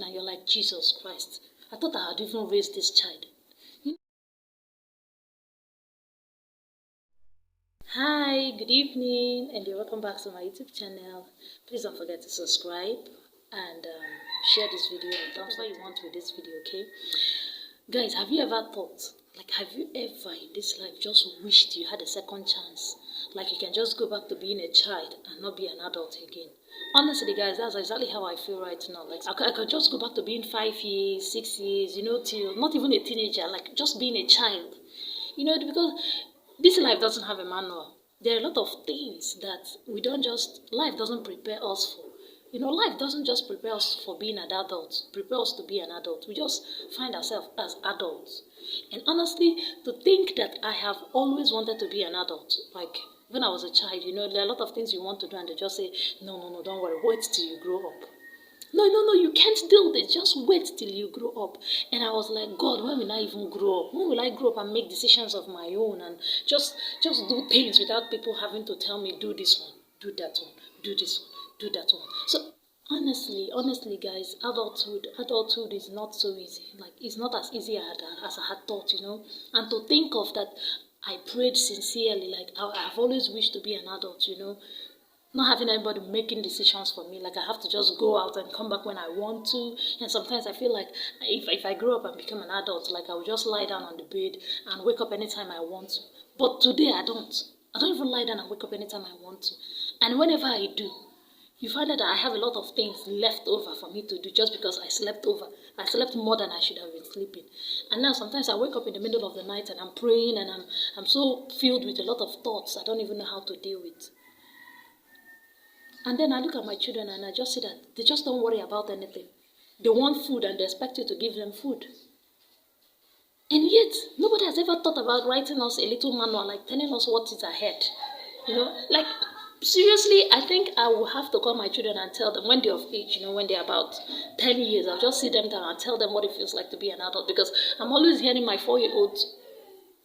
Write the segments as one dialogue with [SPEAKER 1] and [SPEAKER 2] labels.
[SPEAKER 1] and you're like, Jesus Christ, I thought I had even raised this child. Hi, good evening, and you're welcome back to my YouTube channel. Please don't forget to subscribe and share this video and thumbs up what you want with this video, okay? Guys, have you ever thought, like, have you ever in this life just wished you had a second chance? Like, you can just go back to being a child and not be an adult again. Honestly, guys, that's exactly how I feel right now. Like, I could just go back to being 5 years, 6 years, till not even a teenager, like, just being a child. Because this life doesn't have a manual. There are a lot of things that life doesn't prepare us for. Life doesn't just prepare us for being an adult, prepare us to be an adult. We just find ourselves as adults. And honestly, to think that I have always wanted to be an adult, like when I was a child, there are a lot of things you want to do, and they just say, no, no, no, don't worry, wait till you grow up. No, no, no, you can't do this. Just wait till you grow up. And I was like, God, when will I even grow up? When will I grow up and make decisions of my own and just do things without people having to tell me, do this one, do that one, do this one, do that one. So honestly, guys, adulthood is not so easy. Like, it's not as easy as I had thought, And to think of that, I prayed sincerely. Like, I've always wished to be an adult, not having anybody making decisions for me. Like, I have to just go out and come back when I want to. And sometimes I feel like if I grow up and become an adult, like, I will just lie down on the bed and wake up anytime I want to. But today I don't. I don't even lie down and wake up anytime I want to. And whenever I do, you find out that I have a lot of things left over for me to do just because I slept over. I slept more than I should have been sleeping. And now sometimes I wake up in the middle of the night and I'm praying and I'm so filled with a lot of thoughts I don't even know how to deal with. And then I look at my children and I just see that they just don't worry about anything. They want food and they expect you to give them food. And yet, nobody has ever thought about writing us a little manual, like telling us what is ahead. Like, seriously, I think I will have to call my children and tell them when they're of age, when they're about 10 years, I'll just sit them down and tell them what it feels like to be an adult. Because I'm always hearing my 4-year-old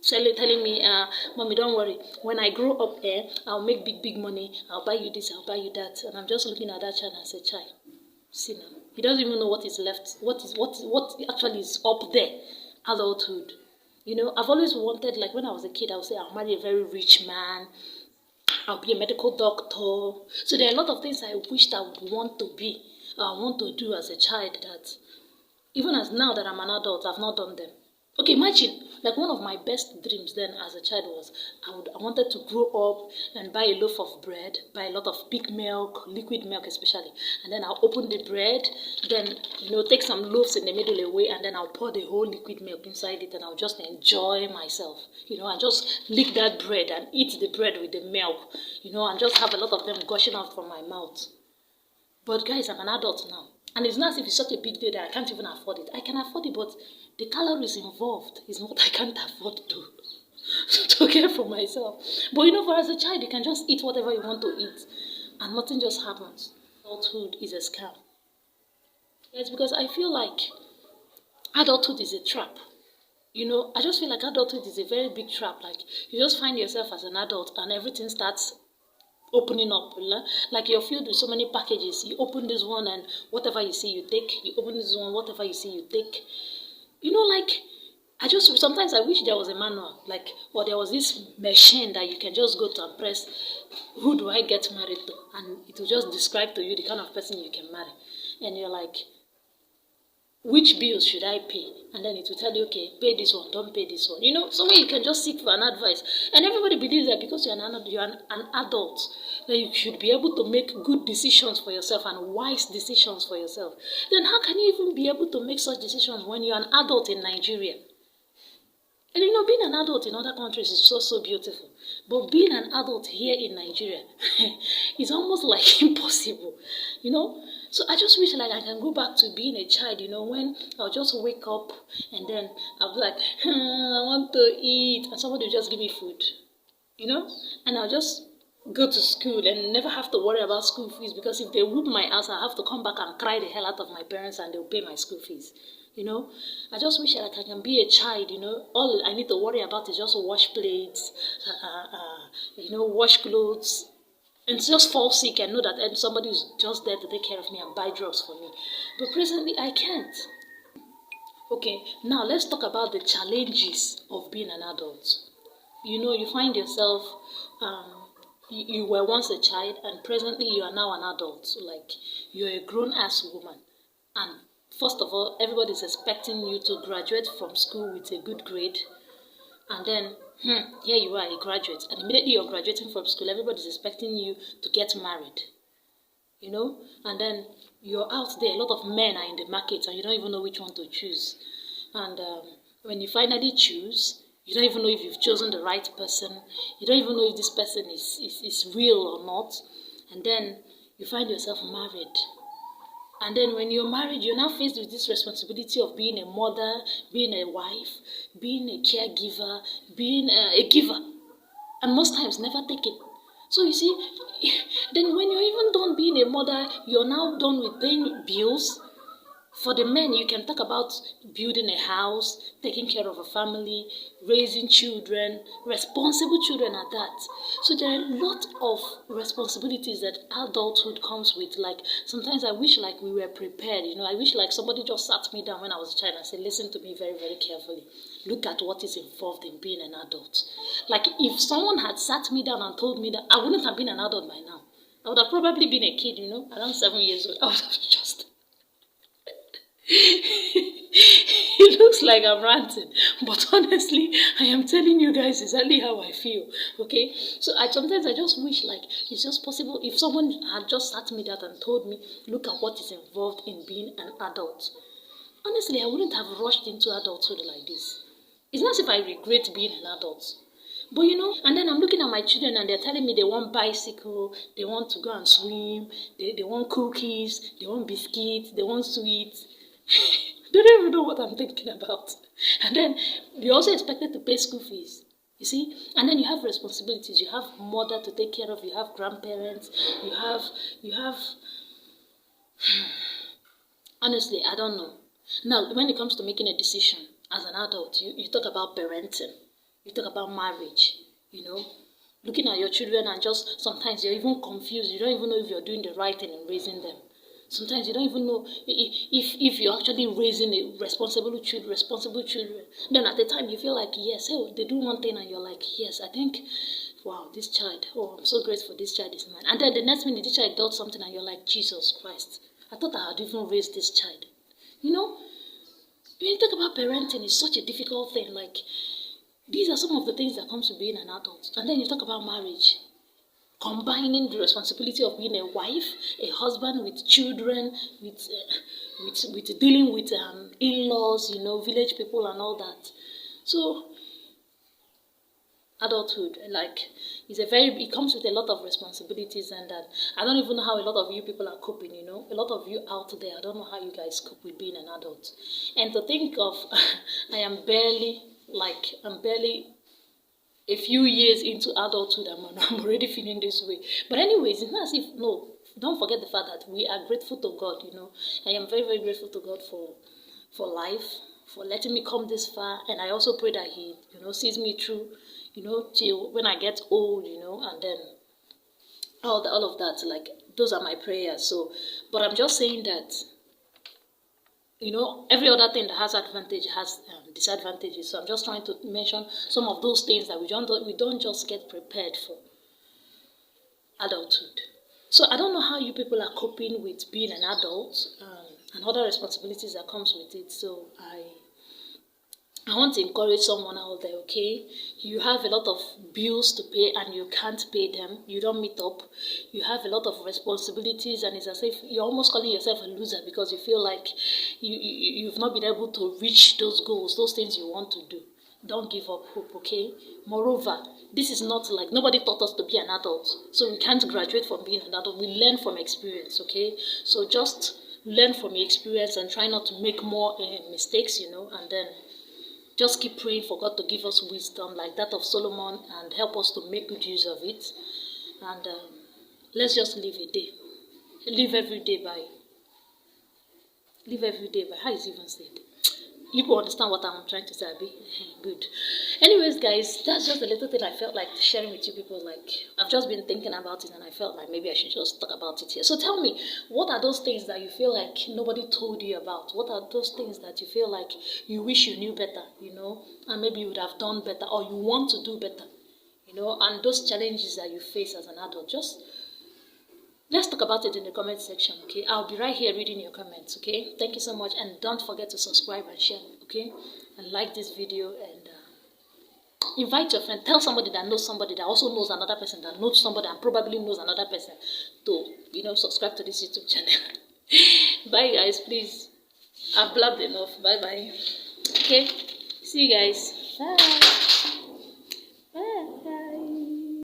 [SPEAKER 1] telling me, Mommy, don't worry. When I grow up, I'll make big money. I'll buy you this, I'll buy you that. And I'm just looking at that child and say, child, see now. He doesn't even know what is left, what actually is up there, adulthood. I've always wanted, like when I was a kid, I would say I'll marry a very rich man. I'll be a medical doctor. So there are a lot of things I wished I would want to be, want to do as a child that, even as now that I'm an adult, I've not done them. Okay, imagine, like one of my best dreams then as a child was I wanted to grow up and buy a loaf of bread, buy a lot of pig milk, liquid milk especially, and then I'll open the bread, then, take some loaves in the middle away, and then I'll pour the whole liquid milk inside it, and I'll just enjoy myself, and just lick that bread and eat the bread with the milk, and just have a lot of them gushing out from my mouth. But guys, I'm an adult now. And it's not as if it's such a big deal that I can't even afford it. I can afford it, but the calories involved is what I can't afford to get for myself. But for as a child, you can just eat whatever you want to eat. And nothing just happens. Adulthood is a scam. It's because I feel like adulthood is a trap. I just feel like adulthood is a very big trap. Like, you just find yourself as an adult and everything starts opening up, like you're filled with so many packages. You open this one and whatever you see you take. You open this one, whatever you see you take. Like, sometimes I wish there was a manual, like, or there was this machine that you can just go to and press, who do I get married to? And it will just describe to you the kind of person you can marry. And you're like, which bills should I pay? And then it will tell you, okay, pay this one, don't pay this one. Somewhere you can just seek for an advice. And everybody believes that because you're an adult, that you should be able to make good decisions for yourself and wise decisions for yourself. Then how can you even be able to make such decisions when you're an adult in Nigeria? And being an adult in other countries is so beautiful. But being an adult here in Nigeria is almost like impossible, So I just wish like I can go back to being a child, when I'll just wake up and then I'll be like, I want to eat. And somebody will just give me food, And I'll just go to school and never have to worry about school fees, because if they whoop my ass, I have to come back and cry the hell out of my parents and they'll pay my school fees. I just wish like I can be a child, all I need to worry about is just wash plates, wash clothes, and just fall sick and know that somebody is just there to take care of me and buy drugs for me. But presently, I can't. Okay, now let's talk about the challenges of being an adult. You find yourself, you were once a child and presently you are now an adult. So like, you're a grown-ass woman. And first of all, everybody's expecting you to graduate from school with a good grade. And then, here you are, a graduate. And immediately you're graduating from school, everybody's expecting you to get married. And then you're out there, a lot of men are in the market and you don't even know which one to choose. And when you finally choose, you don't even know if you've chosen the right person. You don't even know if this person is real or not. And then you find yourself married. And then when you're married, you're now faced with this responsibility of being a mother, being a wife, being a caregiver, being a giver. And most times never taken. So you see, then when you're even done being a mother, you're now done with paying bills. For the men, you can talk about building a house, taking care of a family, raising children, responsible children at that. So there are a lot of responsibilities that adulthood comes with. Like, sometimes I wish like we were prepared, I wish like somebody just sat me down when I was a child and said, listen to me very, very carefully. Look at what is involved in being an adult. Like, if someone had sat me down and told me that, I wouldn't have been an adult by now. I would have probably been a kid, around 7 years old. I would have just... It looks like I'm ranting, but honestly, I am telling you guys exactly how I feel. Okay, so sometimes I just wish like it's just possible if someone had just sat me down and told me, look at what is involved in being an adult. Honestly, I wouldn't have rushed into adulthood like this. It's not as if I regret being an adult. But and then I'm looking at my children and they're telling me they want bicycle, they want to go and swim, they want cookies, they want biscuits, they want sweets. They don't even know what I'm thinking about. And then you're also expected to pay school fees. You see? And then you have responsibilities. You have mother to take care of, you have grandparents, you have honestly, I don't know. Now, when it comes to making a decision as an adult, you talk about parenting, you talk about marriage, looking at your children and just sometimes you're even confused. You don't even know if you're doing the right thing in raising them. Sometimes you don't even know if you're actually raising a responsible children. Then at the time you feel like, yes, hey, they do one thing and you're like, yes, I think, wow, this child, oh, I'm so grateful this child is mine. And then the next minute this child does something and you're like, Jesus Christ, I thought I had even raised this child. When you talk about parenting, it's such a difficult thing. Like, these are some of the things that comes to being an adult. And then you talk about marriage. Combining the responsibility of being a wife, a husband with children, with dealing with in-laws, village people and all that. So adulthood, like, it comes with a lot of responsibilities, and I don't even know how a lot of you people are coping. A lot of you out there, I don't know how you guys cope with being an adult. And to think of, I'm barely a few years into adulthood, I'm already feeling this way. But anyways, it's not as if, no, don't forget the fact that we are grateful to God, I am very, very grateful to God for life, for letting me come this far. And I also pray that He, sees me through, till when I get old, and then all of that. Like, those are my prayers. So, but I'm just saying that, every other thing that has advantage has disadvantages. So I'm just trying to mention some of those things that we don't just get prepared for adulthood. So I don't know how you people are coping with being an adult and other responsibilities that comes with it. So I want to encourage someone out there, okay? You have a lot of bills to pay and you can't pay them. You don't meet up. You have a lot of responsibilities and it's as if you're almost calling yourself a loser because you feel like you've not been able to reach those goals, those things you want to do. Don't give up hope, okay? Moreover, this is not like nobody taught us to be an adult. So we can't graduate from being an adult. We learn from experience, okay? So just learn from your experience and try not to make more mistakes, and then just keep praying for God to give us wisdom like that of Solomon and help us to make good use of it. And let's just live a day. Live every day by, how is it even said? You understand what I'm trying to say, Abi? Good. Anyways, guys, that's just a little thing I felt like sharing with you people. Like, I've just been thinking about it and I felt like maybe I should just talk about it here. So tell me, what are those things that you feel like nobody told you about? What are those things that you feel like you wish you knew better, and maybe you would have done better or you want to do better, and those challenges that you face as an adult? Just let's talk about it in the comment section, okay? I'll be right here reading your comments, okay? Thank you so much, and don't forget to subscribe and share, okay? And like this video, and invite your friend. Tell somebody that knows somebody that also knows another person that knows somebody and probably knows another person to, subscribe to this YouTube channel. Bye, guys, please. I've blabbed enough. Bye-bye. Okay? See you guys. Bye.